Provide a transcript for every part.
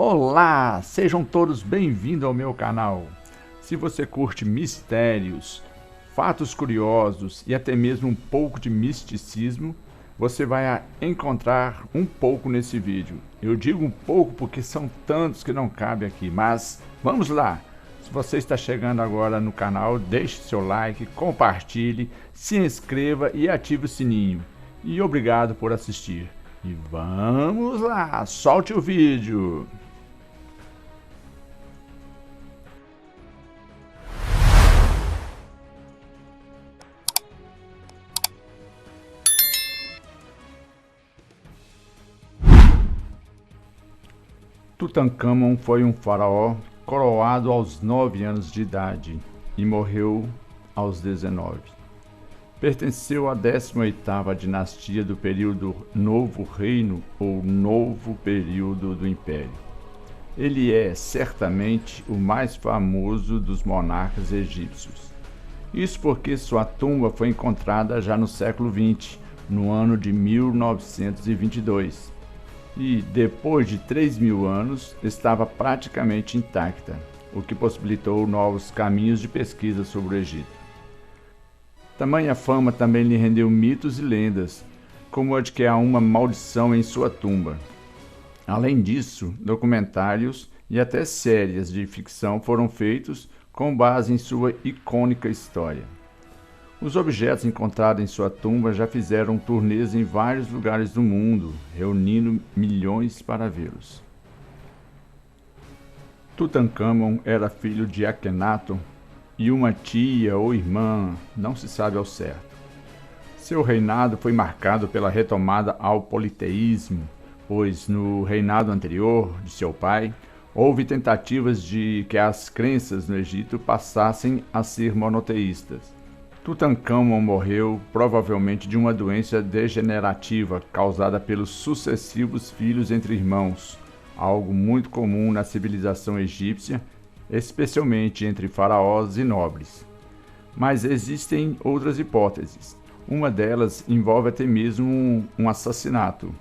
Olá, sejam todos bem-vindos ao meu canal. Se você curte mistérios, fatos curiosos e até mesmo um pouco de misticismo, você vai encontrar um pouco nesse vídeo. Eu digo um pouco porque são tantos que não cabe aqui, mas vamos lá. Se você está chegando agora no canal, deixe seu like, compartilhe, se inscreva e ative o sininho. E obrigado por assistir. E vamos lá, solte o vídeo! Tutancâmon foi um faraó coroado aos 9 anos de idade e morreu aos 19. Pertenceu à 18ª dinastia do período Novo Reino ou Novo Período do Império. Ele é certamente o mais famoso dos monarcas egípcios. Isso porque sua tumba foi encontrada já no século XX, no ano de 1922. E, depois de 3.000 anos, estava praticamente intacta, o que possibilitou novos caminhos de pesquisa sobre o Egito. Tamanha fama também lhe rendeu mitos e lendas, como a de que há uma maldição em sua tumba. Além disso, documentários e até séries de ficção foram feitos com base em sua icônica história. Os objetos encontrados em sua tumba já fizeram turnês em vários lugares do mundo, reunindo milhões para vê-los. Tutancâmon era filho de Akhenaton e uma tia ou irmã, não se sabe ao certo. Seu reinado foi marcado pela retomada ao politeísmo, pois no reinado anterior de seu pai, houve tentativas de que as crenças no Egito passassem a ser monoteístas. Tutancâmon morreu provavelmente de uma doença degenerativa causada pelos sucessivos filhos entre irmãos, algo muito comum na civilização egípcia, especialmente entre faraós e nobres. Mas existem outras hipóteses. Uma delas envolve até mesmo um assassinato.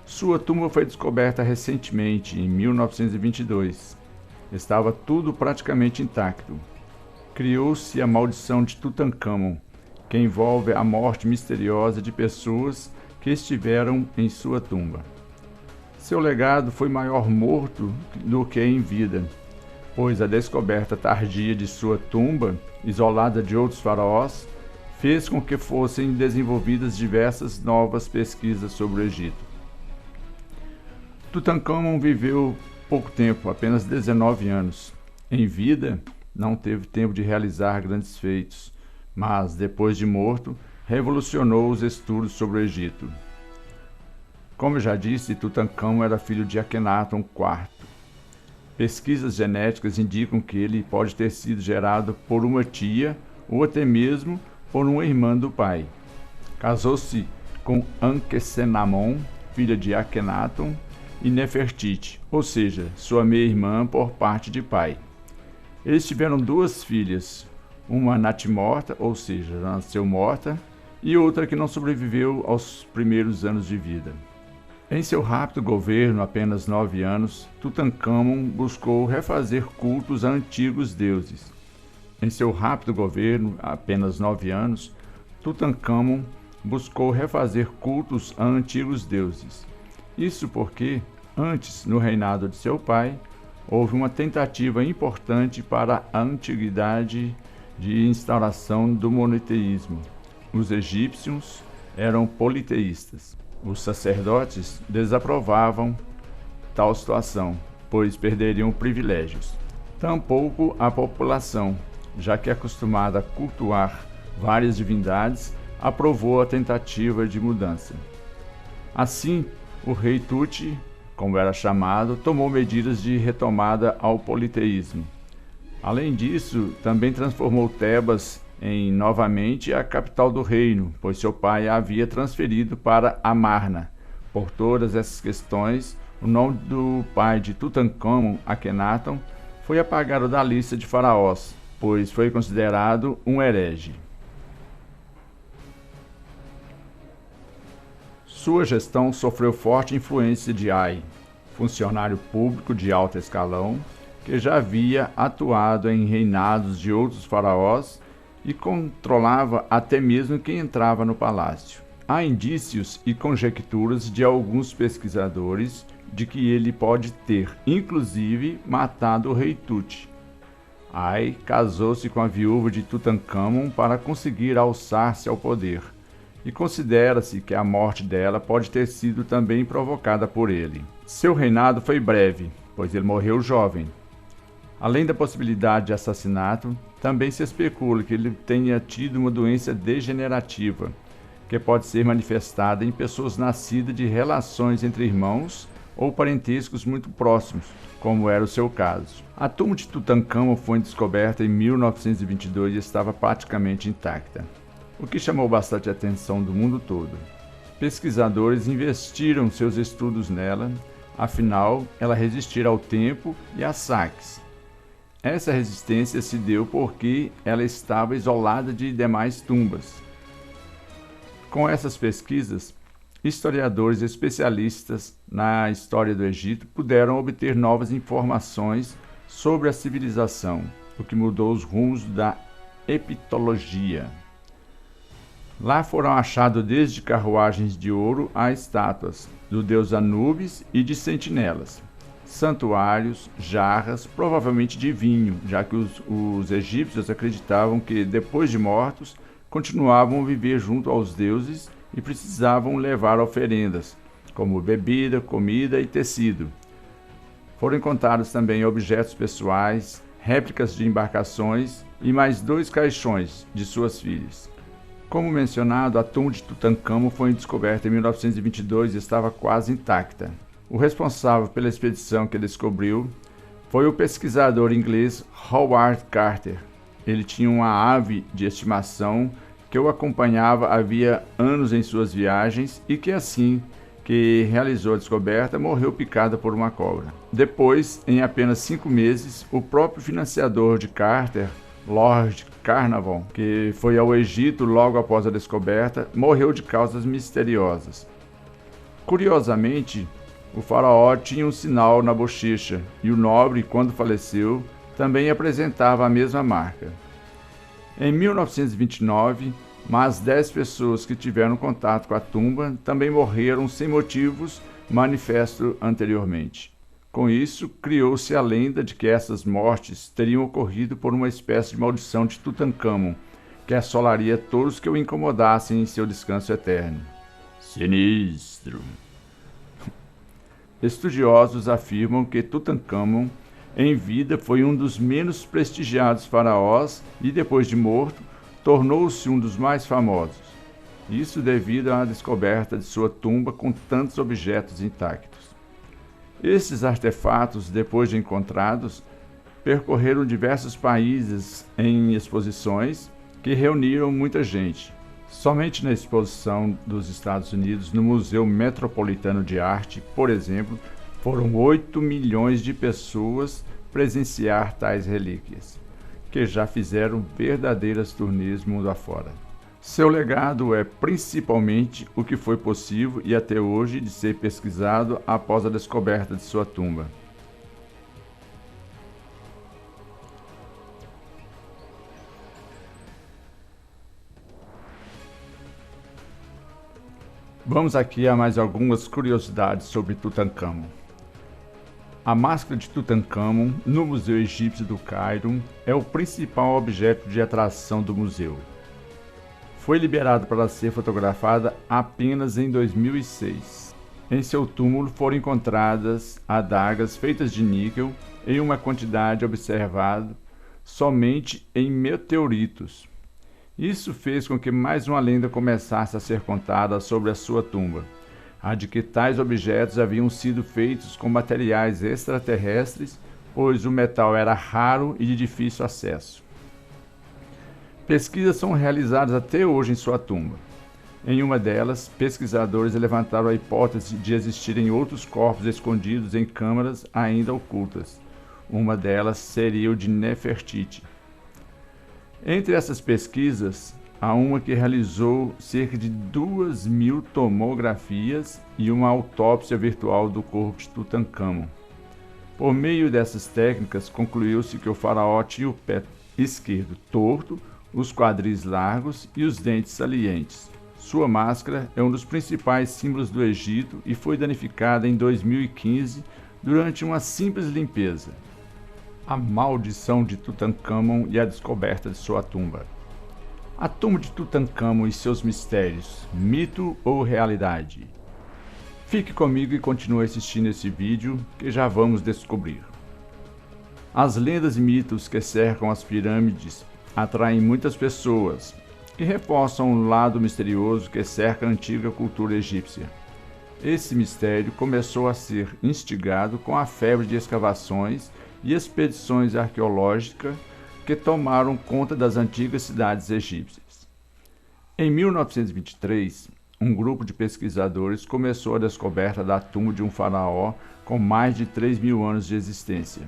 Sua tumba foi descoberta recentemente, em 1922. Estava tudo praticamente intacto. Criou-se a maldição de Tutancâmon, que envolve a morte misteriosa de pessoas que estiveram em sua tumba. Seu legado foi maior morto do que em vida, pois a descoberta tardia de sua tumba, isolada de outros faraós, fez com que fossem desenvolvidas diversas novas pesquisas sobre o Egito. Tutancâmon viveu pouco tempo, apenas 19 anos. Em vida, não teve tempo de realizar grandes feitos, mas, depois de morto, revolucionou os estudos sobre o Egito. Como eu já disse, Tutancâmon era filho de Akhenaton IV. Pesquisas genéticas indicam que ele pode ter sido gerado por uma tia ou até mesmo por uma irmã do pai. Casou-se com Ankhesenamon, filha de Akhenaton, e Nefertiti, ou seja, sua meia-irmã por parte de pai. Eles tiveram 2 filhas, uma natimorta, ou seja, nasceu morta, e outra que não sobreviveu aos primeiros anos de vida. Em seu rápido governo, apenas 9 anos, Tutancâmon buscou refazer cultos a antigos deuses. Em seu rápido governo, apenas 9 anos, Tutancâmon buscou refazer cultos a antigos deuses. Isso porque, antes, no reinado de seu pai, houve uma tentativa importante para a antiguidade de instauração do monoteísmo. Os egípcios eram politeístas. Os sacerdotes desaprovavam tal situação, pois perderiam privilégios. Tampouco a população, já que acostumada a cultuar várias divindades, aprovou a tentativa de mudança. Assim, o rei Tut, como era chamado, tomou medidas de retomada ao politeísmo. Além disso, também transformou Tebas em novamente a capital do reino, pois seu pai a havia transferido para Amarna. Por todas essas questões, o nome do pai de Tutancâmon, Akhenaton, foi apagado da lista de faraós, pois foi considerado um herege. Sua gestão sofreu forte influência de Ai, funcionário público de alto escalão, que já havia atuado em reinados de outros faraós e controlava até mesmo quem entrava no palácio. Há indícios e conjecturas de alguns pesquisadores de que ele pode ter, inclusive, matado o rei Tut. Ai casou-se com a viúva de Tutancâmon para conseguir alçar-se ao poder, e considera-se que a morte dela pode ter sido também provocada por ele. Seu reinado foi breve, pois ele morreu jovem. Além da possibilidade de assassinato, também se especula que ele tenha tido uma doença degenerativa, que pode ser manifestada em pessoas nascidas de relações entre irmãos ou parentescos muito próximos, como era o seu caso. A tumba de Tutancâmon foi descoberta em 1922 e estava praticamente intacta, o que chamou bastante atenção do mundo todo. Pesquisadores investiram seus estudos nela, afinal, ela resistia ao tempo e a saques. Essa resistência se deu porque ela estava isolada de demais tumbas. Com essas pesquisas, historiadores especialistas na história do Egito puderam obter novas informações sobre a civilização, o que mudou os rumos da egiptologia. Lá foram achados desde carruagens de ouro a estátuas do deus Anubis e de sentinelas, santuários, jarras, provavelmente de vinho, já que os egípcios acreditavam que, depois de mortos, continuavam a viver junto aos deuses e precisavam levar oferendas, como bebida, comida e tecido. Foram encontrados também objetos pessoais, réplicas de embarcações e mais 2 caixões de suas filhas. Como mencionado, a tumba de Tutancâmon foi descoberta em 1922 e estava quase intacta. O responsável pela expedição que descobriu foi o pesquisador inglês Howard Carter. Ele tinha uma ave de estimação que o acompanhava havia anos em suas viagens e que, assim que realizou a descoberta, morreu picada por uma cobra. Depois, em apenas 5 meses, o próprio financiador de Carter, Lord Carnarvon, que foi ao Egito logo após a descoberta, morreu de causas misteriosas. Curiosamente, o faraó tinha um sinal na bochecha e o nobre, quando faleceu, também apresentava a mesma marca. Em 1929, mais 10 pessoas que tiveram contato com a tumba também morreram sem motivos manifestos anteriormente. Com isso, criou-se a lenda de que essas mortes teriam ocorrido por uma espécie de maldição de Tutancâmon, que assolaria todos que o incomodassem em seu descanso eterno. Sinistro! Estudiosos afirmam que Tutancâmon, em vida, foi um dos menos prestigiados faraós e, depois de morto, tornou-se um dos mais famosos. Isso devido à descoberta de sua tumba com tantos objetos intactos. Esses artefatos, depois de encontrados, percorreram diversos países em exposições que reuniram muita gente. Somente na exposição dos Estados Unidos, no Museu Metropolitano de Arte, por exemplo, foram 8 milhões de pessoas presenciar tais relíquias, que já fizeram verdadeiras turnês mundo afora. Seu legado é principalmente o que foi possível e até hoje de ser pesquisado após a descoberta de sua tumba. Vamos aqui a mais algumas curiosidades sobre Tutancâmon. A máscara de Tutancâmon, no Museu Egípcio do Cairo, é o principal objeto de atração do museu. Foi liberado para ser fotografada apenas em 2006. Em seu túmulo foram encontradas adagas feitas de níquel em uma quantidade observada somente em meteoritos. Isso fez com que mais uma lenda começasse a ser contada sobre a sua tumba, a de que tais objetos haviam sido feitos com materiais extraterrestres, pois o metal era raro e de difícil acesso. Pesquisas são realizadas até hoje em sua tumba. Em uma delas, pesquisadores levantaram a hipótese de existirem outros corpos escondidos em câmaras ainda ocultas. Uma delas seria o de Nefertiti. Entre essas pesquisas, a uma que realizou cerca de 2.000 tomografias e uma autópsia virtual do corpo de Tutancâmon. Por meio dessas técnicas, concluiu-se que o faraó tinha o pé esquerdo torto, os quadris largos e os dentes salientes. Sua máscara é um dos principais símbolos do Egito e foi danificada em 2015 durante uma simples limpeza. A maldição de Tutancâmon e a descoberta de sua tumba. A tumba de Tutancâmon e seus mistérios, mito ou realidade? Fique comigo e continue assistindo esse vídeo que já vamos descobrir. As lendas e mitos que cercam as pirâmides atraem muitas pessoas e reforçam um lado misterioso que cerca a antiga cultura egípcia. Esse mistério começou a ser instigado com a febre de escavações e expedições arqueológicas que tomaram conta das antigas cidades egípcias. Em 1923, um grupo de pesquisadores começou a descoberta da tumba de um faraó com mais de 3.000 anos de existência.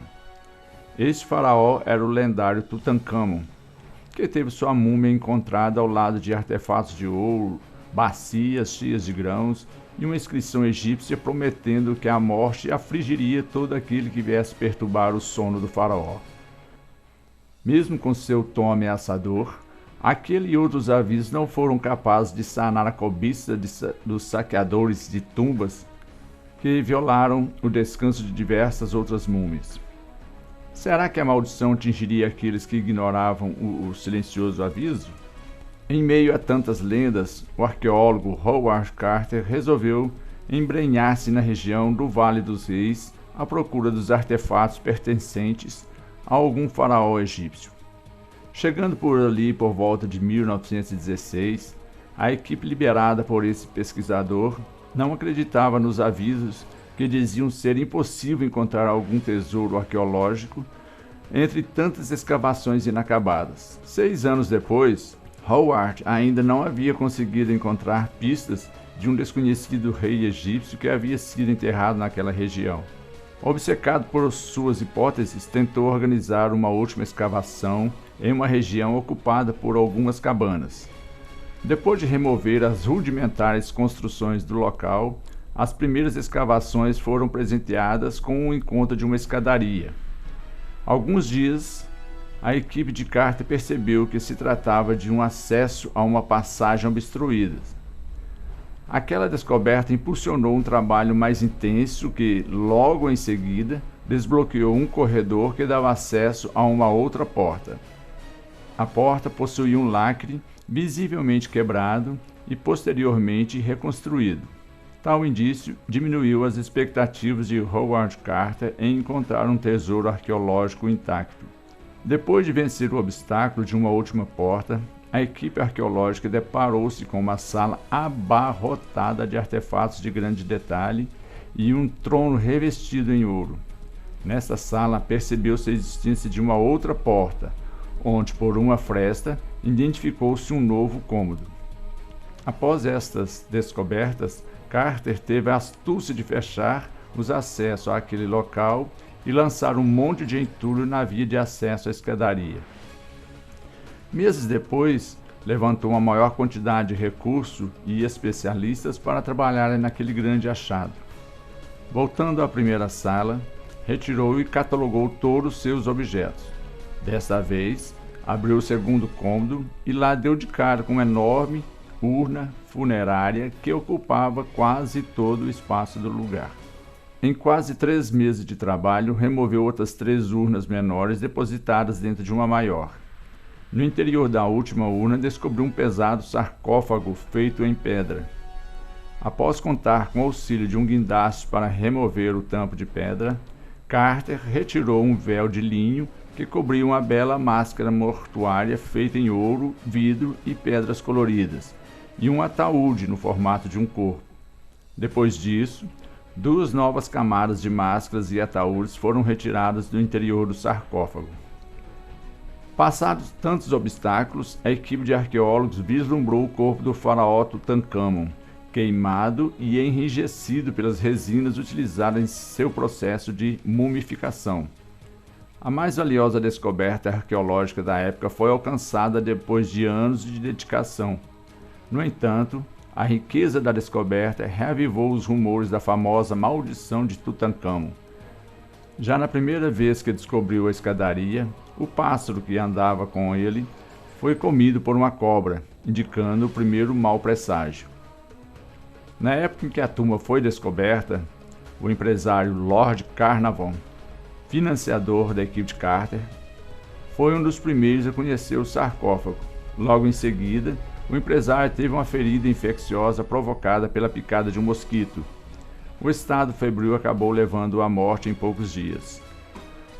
Este faraó era o lendário Tutancâmon, que teve sua múmia encontrada ao lado de artefatos de ouro, bacias cheias de grãos e uma inscrição egípcia prometendo que a morte afligiria todo aquele que viesse perturbar o sono do faraó. Mesmo com seu tom ameaçador, aquele e outros avisos não foram capazes de sanar a cobiça dos saqueadores de tumbas que violaram o descanso de diversas outras múmias. Será que a maldição atingiria aqueles que ignoravam o silencioso aviso? Em meio a tantas lendas, o arqueólogo Howard Carter resolveu embrenhar-se na região do Vale dos Reis à procura dos artefatos pertencentes a algum faraó egípcio. Chegando por ali por volta de 1916, a equipe liderada por esse pesquisador não acreditava nos avisos que diziam ser impossível encontrar algum tesouro arqueológico entre tantas escavações inacabadas. 6 anos depois, Howard ainda não havia conseguido encontrar pistas de um desconhecido rei egípcio que havia sido enterrado naquela região. Obcecado por suas hipóteses, tentou organizar uma última escavação em uma região ocupada por algumas cabanas. Depois de remover as rudimentares construções do local, as primeiras escavações foram presenteadas com o encontro de uma escadaria. Alguns dias, a equipe de Carter percebeu que se tratava de um acesso a uma passagem obstruída. Aquela descoberta impulsionou um trabalho mais intenso que, logo em seguida, desbloqueou um corredor que dava acesso a uma outra porta. A porta possuía um lacre visivelmente quebrado e posteriormente reconstruído. Tal indício diminuiu as expectativas de Howard Carter em encontrar um tesouro arqueológico intacto. Depois de vencer o obstáculo de uma última porta, a equipe arqueológica deparou-se com uma sala abarrotada de artefatos de grande detalhe e um trono revestido em ouro. Nesta sala percebeu-se a existência de uma outra porta, onde, por uma fresta, identificou-se um novo cômodo. Após estas descobertas, Carter teve a astúcia de fechar os acessos àquele local e lançar um monte de entulho na via de acesso à escadaria. Meses depois, levantou uma maior quantidade de recursos e especialistas para trabalharem naquele grande achado. Voltando à primeira sala, retirou e catalogou todos os seus objetos. Desta vez, abriu o segundo cômodo e lá deu de cara com uma enorme urna funerária que ocupava quase todo o espaço do lugar. Em quase 3 meses de trabalho, removeu outras 3 urnas menores depositadas dentro de uma maior. No interior da última urna, descobriu um pesado sarcófago feito em pedra. Após contar com o auxílio de um guindaste para remover o tampo de pedra, Carter retirou um véu de linho que cobria uma bela máscara mortuária feita em ouro, vidro e pedras coloridas, e um ataúde no formato de um corpo. Depois disso, 2 novas camadas de máscaras e ataúdes foram retiradas do interior do sarcófago. Passados tantos obstáculos, a equipe de arqueólogos vislumbrou o corpo do faraó Tutancâmon, queimado e enrijecido pelas resinas utilizadas em seu processo de mumificação. A mais valiosa descoberta arqueológica da época foi alcançada depois de anos de dedicação. No entanto, a riqueza da descoberta reavivou os rumores da famosa maldição de Tutancâmon. Já na primeira vez que descobriu a escadaria, o pássaro que andava com ele foi comido por uma cobra, indicando o primeiro mau presságio. Na época em que a tumba foi descoberta, o empresário Lord Carnarvon, financiador da equipe de Carter, foi um dos primeiros a conhecer o sarcófago. Logo em seguida, o empresário teve uma ferida infecciosa provocada pela picada de um mosquito. O estado febril acabou levando-o à morte em poucos dias.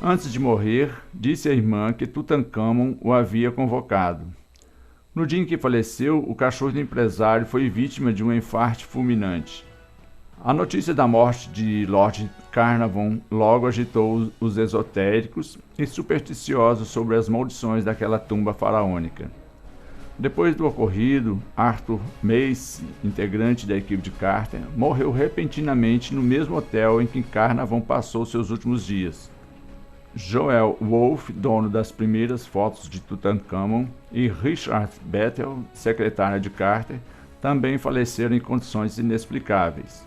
Antes de morrer, disse à irmã que Tutancâmon o havia convocado. No dia em que faleceu, o cachorro do empresário foi vítima de um enfarte fulminante. A notícia da morte de Lord Carnarvon logo agitou os esotéricos e supersticiosos sobre as maldições daquela tumba faraônica. Depois do ocorrido, Arthur Mace, integrante da equipe de Carter, morreu repentinamente no mesmo hotel em que Carnarvon passou seus últimos dias. Joel Wolfe, dono das primeiras fotos de Tutancâmon, e Richard Bethel, secretário de Carter, também faleceram em condições inexplicáveis.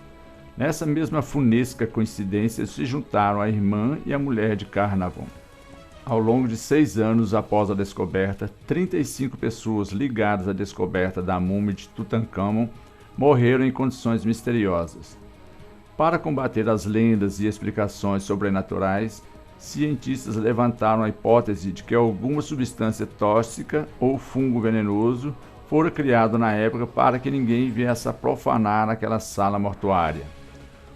Nessa mesma funesca coincidência se juntaram a irmã e a mulher de Carnarvon. Ao longo de 6 anos após a descoberta, 35 pessoas ligadas à descoberta da múmia de Tutancâmon morreram em condições misteriosas. Para combater as lendas e explicações sobrenaturais, cientistas levantaram a hipótese de que alguma substância tóxica ou fungo venenoso fora criado na época para que ninguém viesse a profanar aquela sala mortuária.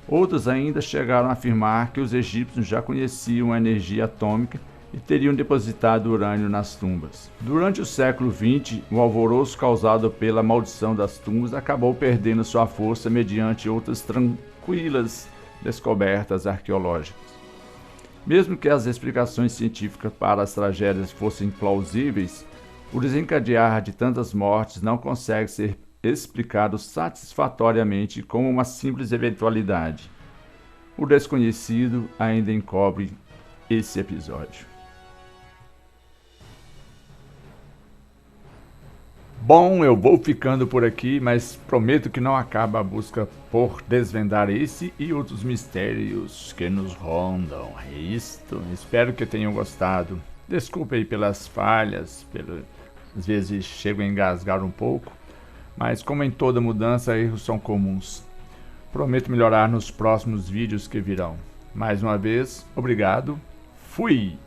Outros ainda chegaram a afirmar que os egípcios já conheciam a energia atômica e teriam depositado urânio nas tumbas. Durante o século XX, o alvoroço causado pela maldição das tumbas acabou perdendo sua força mediante outras tranquilas descobertas arqueológicas. Mesmo que as explicações científicas para as tragédias fossem plausíveis, o desencadear de tantas mortes não consegue ser explicado satisfatoriamente como uma simples eventualidade. O desconhecido ainda encobre esse episódio. Bom, eu vou ficando por aqui, mas prometo que não acaba a busca por desvendar esse e outros mistérios que nos rondam. É isto. Espero que tenham gostado. Desculpe aí pelas falhas, às vezes chego a engasgar um pouco, mas como em toda mudança, erros são comuns. Prometo melhorar nos próximos vídeos que virão. Mais uma vez, obrigado. Fui!